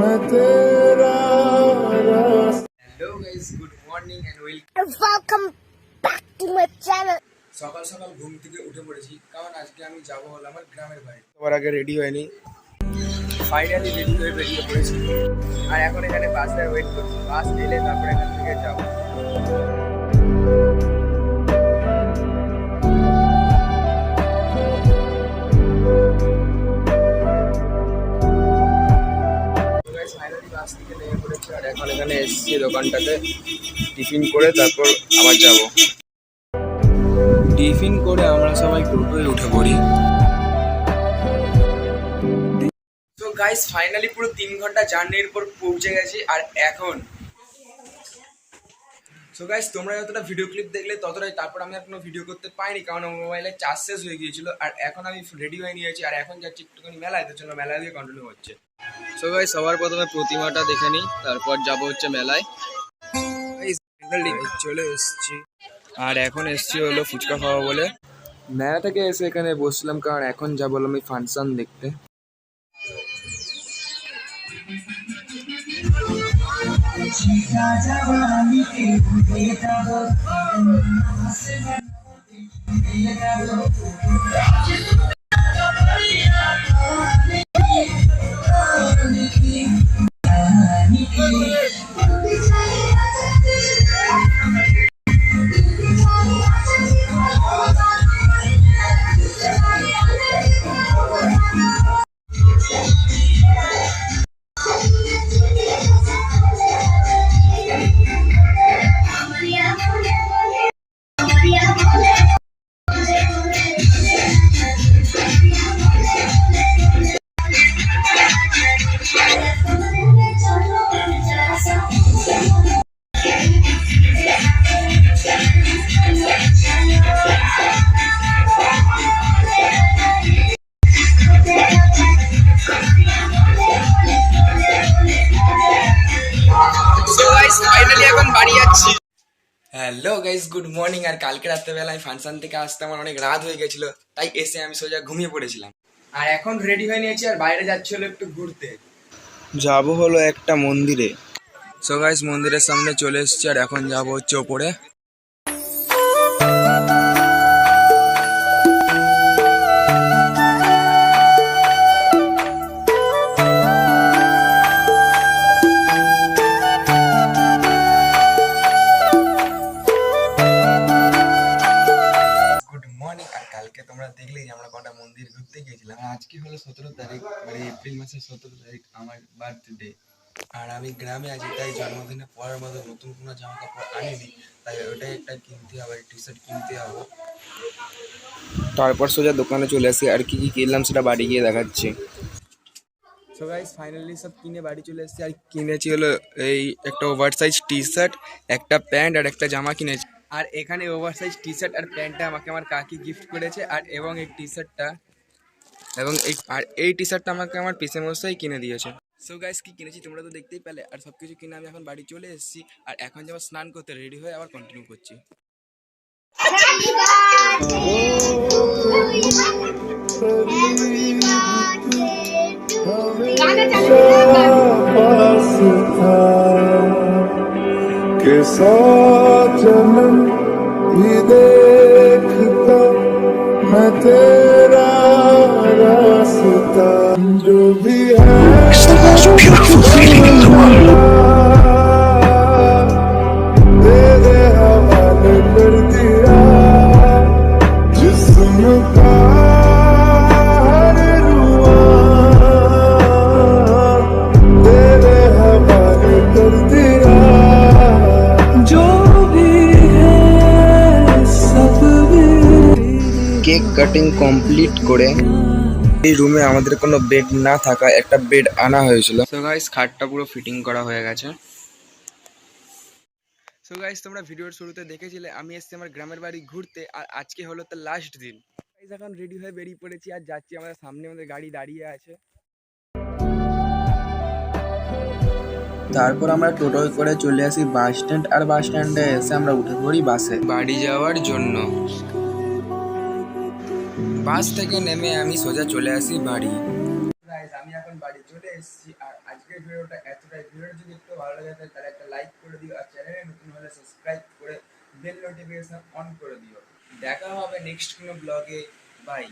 मैं तेरा hello guys, good morning and Welcome back to my channel. সকাল সকাল ঘুম থেকে উঠে পড়েছি, কারণ আজকে আমি যাব হলো আমার গ্রামের বাড়ি। সবার আগে রেডি হয়নি, ফাইনালি রেডি হয়ে বেরিয়ে পড়েছি। আর এখন এখানে বাসের ওয়েট করছি, বাস এলে তারপরে এখান থেকে যাবো। ফাইনালি বাস থেকে নেমে পড়েছি, আর এখন এখানে এসেছি দোকানটাতে টিফিন করে তারপর আবার যাব। টিফিন করে আমরা সবাই টোটোয় উঠে পড়ি। তো গাইস ফাইনালি পুরো 3 ঘন্টা জার্নির পর পৌঁছে গেছি। আর এখন সো গাইস তোমরা যতটা ভিডিও ক্লিপ দেখলে ততটাই, তারপর আমি আর কোনো ভিডিও করতে পারিনি কারণ আমার মোবাইলে চার্জ শেষ হয়ে গিয়েছিল। আর এখন আমি রেডি হয়ে নিয়েছি, আর এখন যাচ্ছি একটুখানি মেলায়, তো চলো মেলা দিয়ে কন্টিনিউ হচ্ছে। সো গাইস সবার প্রথমে প্রতিমাটা দেখে নিই, তারপর যাবো হচ্ছে মেলায়। চলে এসছি, আর এখন এসছি হলো ফুচকা খাওয়া বলে। মেলা থেকে এসে এখানে বসলাম, কারণ এখন যাবো আমি ফাংশন দেখতে। Hello guys, good morning. আর কালকে রাত্রেবেলা আমি ফাংশন থেকে আসতে আমার অনেক রাত হয়ে গেছিল, তাই এসে আমি সোজা ঘুমিয়ে পড়েছিলাম। আর এখন রেডি হয়ে নিয়েছি, আর বাইরে যাচ্ছি হলো একটু ঘুরতে, যাব হলো একটা মন্দিরে। সো গাইস মন্দিরের সামনে চলে এসেছি, আর এখন যাব হচ্ছে ওপরে। কালকে তোমরা দেখলেই আমরা কটা মন্দির ঘুরতে গিয়েছিলাম। আজকে হলো 17 তারিখ, মানে এপ্রিল মাসের 17 তারিখ আমার বার্থডে। আর আমি গ্রামে আছি, তাই জন্মদিনে পরার মতো নতুন কোনো জামা কাপড় আনিনি, তাই ওটাই একটা কিনতে হবে, টি শার্ট কিনতে হবে। তারপর সোজা দোকানে চলে আসি, আর কি কি কিনলাম সেটা বাড়ি গিয়ে দেখাচ্ছি। সো গাইস ফাইনালি সব কিনে বাড়ি চলে এসেছি, আর কিনেছি হলো এই একটা ওভার সাইজ টি শার্ট, একটা প্যান্ট আর একটা জামা কিনেছি। আর এখানে ওভার সাইজ টি শার্ট আর প্যান্টটা আমাকে আমার কাকি গিফট করেছে, আর এবং এই টি শার্টটা এই টি শার্টটা আমাকে আমার পিসেমশাই কিনে দিয়েছে। সো গাইস কি কিনেছি তোমরা তো দেখতেই পেলে, আর সব কিছু কিনে আমি এখন বাড়ি চলে এসেছি, আর এখন যাবো স্নান করতে, রেডি হয়ে আবার কন্টিনিউ করছি। के साथ जन्म भी देखता मैं तेरा रास्ता जो भी है। It's the most beautiful feeling in the world. दे दे हवाले कर दिया जिस्म का हर रुआ, दे दे हवाले कर दिया जो भी है सब भी। কেক কাটিং কমপ্লিট করে এই রুমে আমাদের কোনো বেড না থাকা একটা বেড আনা হয়েছিল। সো গাইস খাটটা পুরো ফিটিং করা হয়ে গেছে। সো গাইস তোমরা ভিডিওর শুরুতে দেখেছিলে আমি এসেছি আমার গ্রামের বাড়ি ঘুরতে, আর আজকে হলো তার লাস্ট দিন। গাইস এখন রেডি হয়ে বেরিয়ে পড়েছি, আর যাচ্ছি, আমাদের সামনে আমাদের গাড়ি দাঁড়িয়ে আছে। তারপর আমরা টোটোয় করে চলে আসি বাস স্ট্যান্ড, আর বাস স্ট্যান্ডে এসে আমরা উঠে পড়ি বাসে বাড়ি যাওয়ার জন্য। বাস থেকে নেমে আমি সোজা চলে আসি বাড়ি। আমি এখন বাড়ি চলে এসেছি, আর আজকের ভিডিওটা এতটাই। ভিডিওটা যদি একটু ভালো লাগে থাকে তাহলে একটা লাইক করে দিও, আর চ্যানেলে নতুন হলে সাবস্ক্রাইব করে বেল নোটিফিকেশন অন করে দিও। দেখা হবে নেক্সট কোনো ব্লগে। বাই।